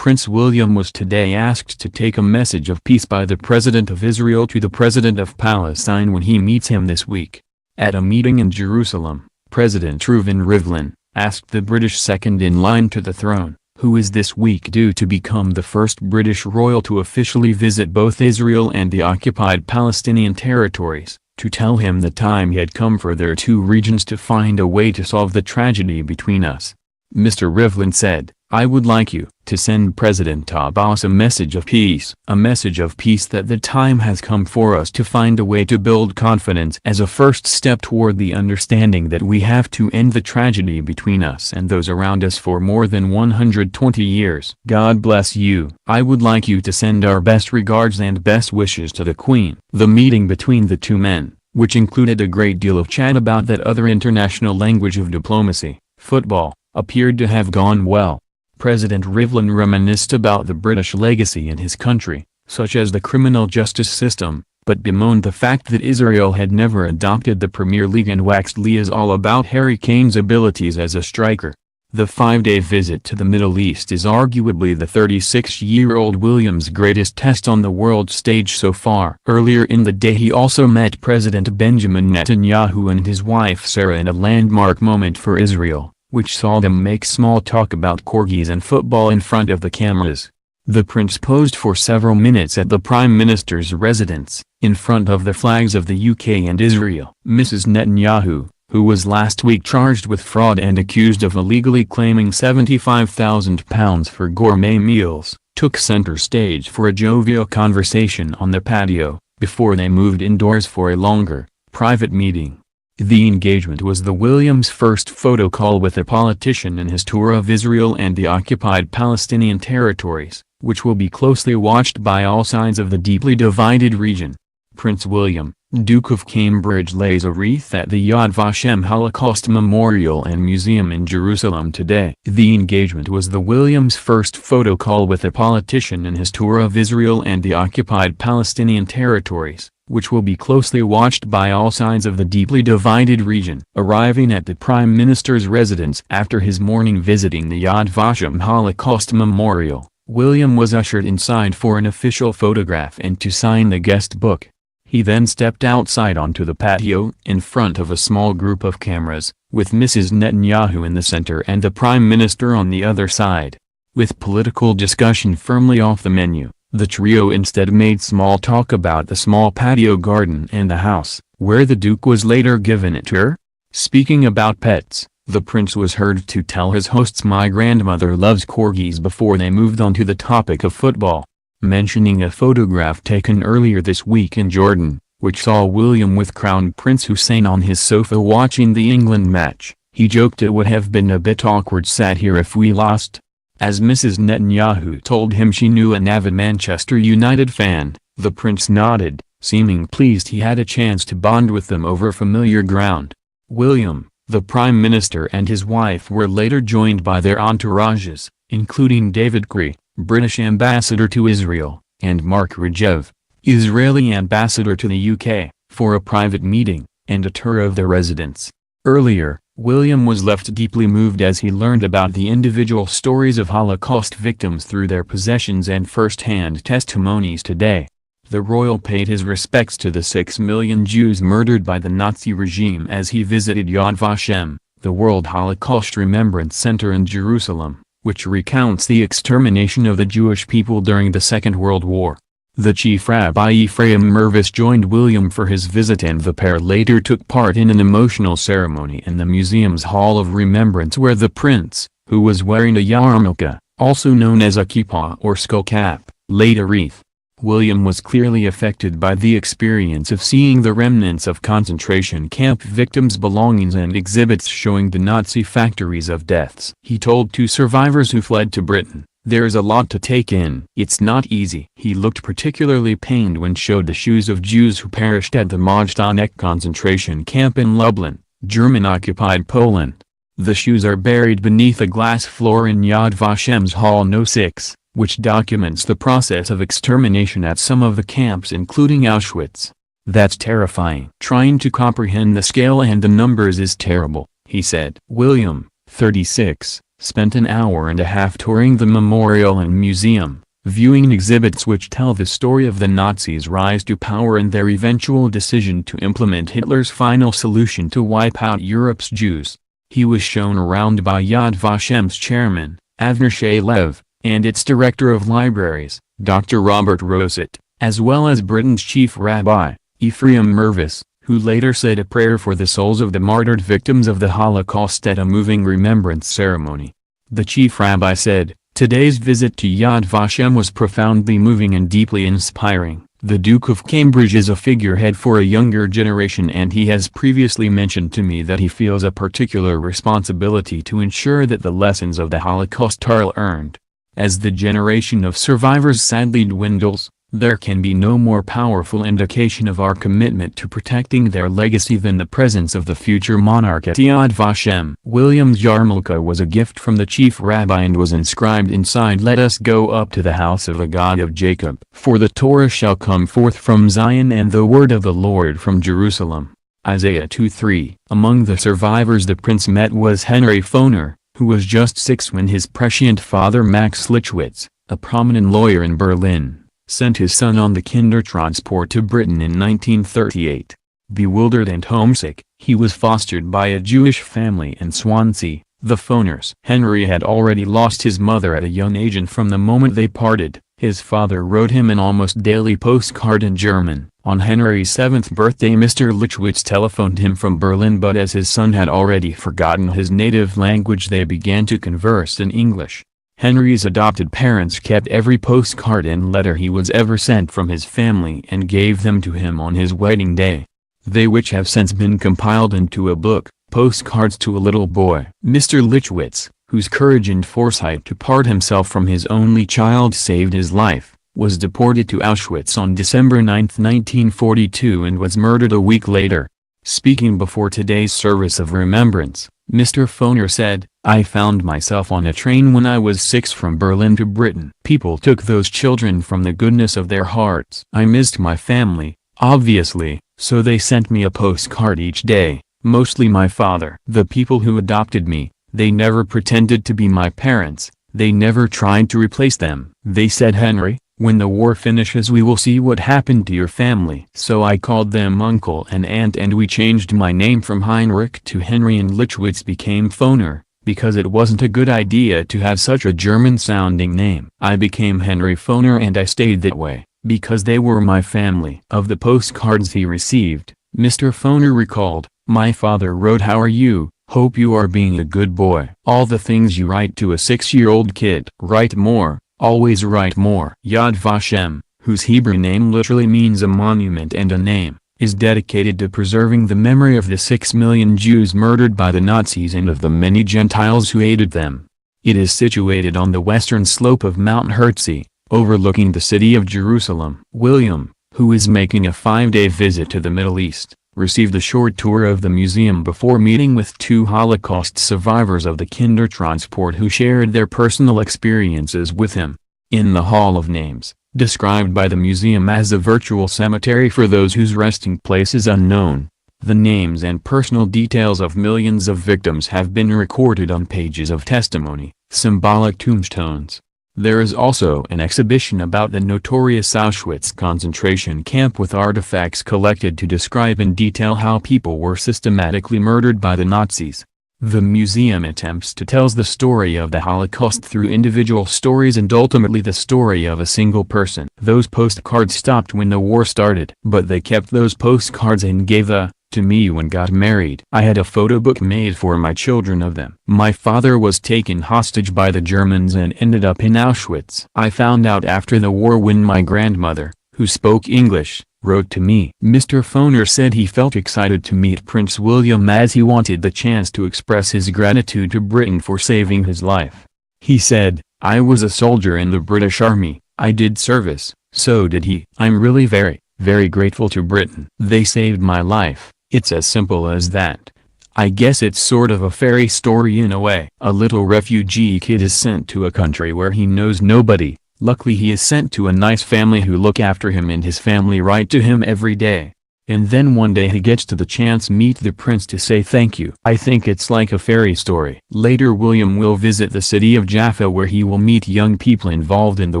Prince William was today asked to take a message of peace by the President of Israel to the President of Palestine when he meets him this week. At a meeting in Jerusalem, President Rivlin asked the British second in line to the throne, who is this week due to become the first British royal to officially visit both Israel and the occupied Palestinian territories, to tell him the time had come for their two regions to find a way to solve the tragedy between us. Mr. Rivlin said, "I would like you to send President Abbas a message of peace that the time has come for us to find a way to build confidence as a first step toward the understanding that we have to end the tragedy between us and those around us for more than 120 years. God bless you. I would like you to send our best regards and best wishes to the Queen." The meeting between the two men, which included a great deal of chat about that other international language of diplomacy, football, appeared to have gone well. President Rivlin reminisced about the British legacy in his country, such as the criminal justice system, but bemoaned the fact that Israel had never adopted the Premier League and waxed lyrical about Harry Kane's abilities as a striker. The 5-day visit to the Middle East is arguably the 36-year-old William's greatest test on the world stage so far. Earlier in the day he also met President Benjamin Netanyahu and his wife Sarah in a landmark moment for Israel, which saw them make small talk about corgis and football in front of the cameras. The prince posed for several minutes at the Prime Minister's residence, in front of the flags of the UK and Israel. Mrs. Netanyahu, who was last week charged with fraud and accused of illegally claiming £75,000 for gourmet meals, took center stage for a jovial conversation on the patio, before they moved indoors for a longer, private meeting. The engagement was the Williams' first photo call with a politician in his tour of Israel and the occupied Palestinian territories, which will be closely watched by all sides of the deeply divided region. Prince William, Duke of Cambridge, lays a wreath at the Yad Vashem Holocaust Memorial and Museum in Jerusalem today. The engagement was the Williams' first photo call with a politician in his tour of Israel and the occupied Palestinian territories, which will be closely watched by all sides of the deeply divided region. Arriving at the Prime Minister's residence after his morning visiting the Yad Vashem Holocaust Memorial, William was ushered inside for an official photograph and to sign the guest book. He then stepped outside onto the patio, in front of a small group of cameras, with Mrs. Netanyahu in the center and the Prime Minister on the other side. With political discussion firmly off the menu, the trio instead made small talk about the small patio garden and the house, where the Duke was later given a tour. Speaking about pets, the prince was heard to tell his hosts "My grandmother loves corgis" before they moved on to the topic of football. Mentioning a photograph taken earlier this week in Jordan, which saw William with Crown Prince Hussein on his sofa watching the England match, he joked it would have been a bit awkward sat here if we lost. As Mrs. Netanyahu told him she knew an avid Manchester United fan, the prince nodded, seeming pleased he had a chance to bond with them over familiar ground. William, the Prime Minister, and his wife were later joined by their entourages, including David Cree, British Ambassador to Israel, and Mark Regev, Israeli Ambassador to the UK, for a private meeting and a tour of their residence. Earlier, William was left deeply moved as he learned about the individual stories of Holocaust victims through their possessions and first-hand testimonies today. The royal paid his respects to the 6 million Jews murdered by the Nazi regime as he visited Yad Vashem, the World Holocaust Remembrance Center in Jerusalem, which recounts the extermination of the Jewish people during the Second World War. The Chief Rabbi Ephraim Mervis joined William for his visit, and the pair later took part in an emotional ceremony in the museum's Hall of Remembrance where the prince, who was wearing a yarmulke, also known as a kippah or skull cap, laid a wreath. William was clearly affected by the experience of seeing the remnants of concentration camp victims' belongings and exhibits showing the Nazi factories of deaths. He told two survivors who fled to Britain, "There's a lot to take in. It's not easy." He looked particularly pained when showed the shoes of Jews who perished at the Majdanek concentration camp in Lublin, German-occupied Poland. The shoes are buried beneath a glass floor in Yad Vashem's Hall No. 6, which documents the process of extermination at some of the camps including Auschwitz. "That's terrifying. Trying to comprehend the scale and the numbers is terrible," he said. William, 36, spent an hour and a half touring the memorial and museum, viewing exhibits which tell the story of the Nazis' rise to power and their eventual decision to implement Hitler's final solution to wipe out Europe's Jews. He was shown around by Yad Vashem's chairman, Avner Shalev, and its director of libraries, Dr. Robert Rosett, as well as Britain's chief rabbi, Ephraim Mervis, who later said a prayer for the souls of the martyred victims of the Holocaust at a moving remembrance ceremony. The chief rabbi said, "Today's visit to Yad Vashem was profoundly moving and deeply inspiring. The Duke of Cambridge is a figurehead for a younger generation, and he has previously mentioned to me that he feels a particular responsibility to ensure that the lessons of the Holocaust are learned. As the generation of survivors sadly dwindles, there can be no more powerful indication of our commitment to protecting their legacy than the presence of the future monarch at Yad Vashem." William's yarmulke was a gift from the chief rabbi and was inscribed inside, "Let us go up to the house of the God of Jacob. For the Torah shall come forth from Zion and the word of the Lord from Jerusalem." Isaiah 2:3. Among the survivors the prince met was Henry Foner, who was just 6 when his prescient father Max Lichwitz, a prominent lawyer in Berlin, sent his son on the Kindertransport to Britain in 1938. Bewildered and homesick, he was fostered by a Jewish family in Swansea, the Foners. Henry had already lost his mother at a young age, and from the moment they parted, his father wrote him an almost daily postcard in German. On Henry's 7th birthday Mr. Lichwitz telephoned him from Berlin, but as his son had already forgotten his native language they began to converse in English. Henry's adopted parents kept every postcard and letter he was ever sent from his family and gave them to him on his wedding day. They which have since been compiled into a book, Postcards to a Little Boy. Mr. Lichwitz, whose courage and foresight to part himself from his only child saved his life, was deported to Auschwitz on December 9, 1942 and was murdered a week later. Speaking before today's service of remembrance, Mr. Foner said, "I found myself on a train when I was 6 from Berlin to Britain. People took those children from the goodness of their hearts. I missed my family, obviously, so they sent me a postcard each day, mostly my father. The people who adopted me, they never pretended to be my parents, they never tried to replace them. They said, 'Henry, when the war finishes we will see what happened to your family.' So I called them uncle and aunt, and we changed my name from Heinrich to Henry, and Lichwitz became Foner, because it wasn't a good idea to have such a German-sounding name. I became Henry Foner and I stayed that way, because they were my family." Of the postcards he received, Mr. Foner recalled, "My father wrote, 'How are you? Hope you are being a good boy.' All the things you write to a 6-year-old kid. Write more. Always write more." Yad Vashem, whose Hebrew name literally means a monument and a name, is dedicated to preserving the memory of the 6 million Jews murdered by the Nazis and of the many Gentiles who aided them. It is situated on the western slope of Mount Herzl, overlooking the city of Jerusalem. William, who is making a 5-day visit to the Middle East, received a short tour of the museum before meeting with 2 Holocaust survivors of the Kindertransport who shared their personal experiences with him. In the Hall of Names, described by the museum as a virtual cemetery for those whose resting place is unknown, the names and personal details of millions of victims have been recorded on pages of testimony, symbolic tombstones. There is also an exhibition about the notorious Auschwitz concentration camp with artifacts collected to describe in detail how people were systematically murdered by the Nazis. The museum attempts to tell the story of the Holocaust through individual stories and ultimately the story of a single person. Those postcards stopped when the war started, but they kept those postcards and gave to me when got married. I had a photo book made for my children of them. My father was taken hostage by the Germans and ended up in Auschwitz. I found out after the war when my grandmother, who spoke English, wrote to me." Mr. Foner said he felt excited to meet Prince William as he wanted the chance to express his gratitude to Britain for saving his life. He said, "I was a soldier in the British Army, I did service, so did he. I'm really very, very grateful to Britain. They saved my life. It's as simple as that. I guess it's sort of a fairy story in a way. A little refugee kid is sent to a country where he knows nobody. Luckily he is sent to a nice family who look after him and his family write to him every day. And then one day he gets to the chance meet the prince to say thank you. I think it's like a fairy story. Later William will visit the city of Jaffa where he will meet young people involved in the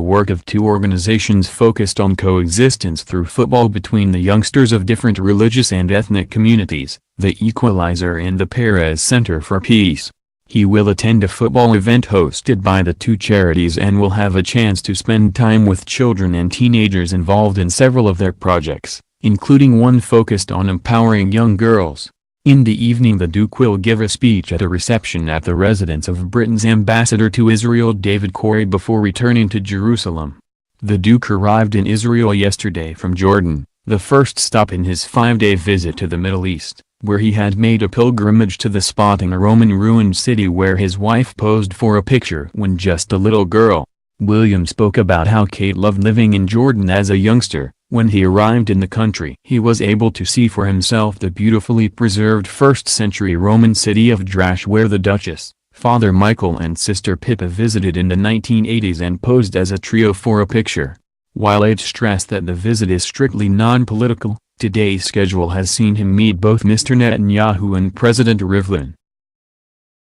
work of two organizations focused on coexistence through football between the youngsters of different religious and ethnic communities, the Equalizer and the Perez Center for Peace. He will attend a football event hosted by the two charities and will have a chance to spend time with children and teenagers involved in several of their projects, including one focused on empowering young girls. In the evening the Duke will give a speech at a reception at the residence of Britain's ambassador to Israel David Corey before returning to Jerusalem. The Duke arrived in Israel yesterday from Jordan, the first stop in his 5-day visit to the Middle East, where he had made a pilgrimage to the spot in a Roman ruined city where his wife posed for a picture when just a little girl. William spoke about how Kate loved living in Jordan as a youngster. When he arrived in the country, he was able to see for himself the beautifully preserved 1st-century Roman city of Drash where the Duchess, Father Michael and Sister Pippa visited in the 1980s and posed as a trio for a picture. While H stressed that the visit is strictly non-political, today's schedule has seen him meet both Mr. Netanyahu and President Rivlin.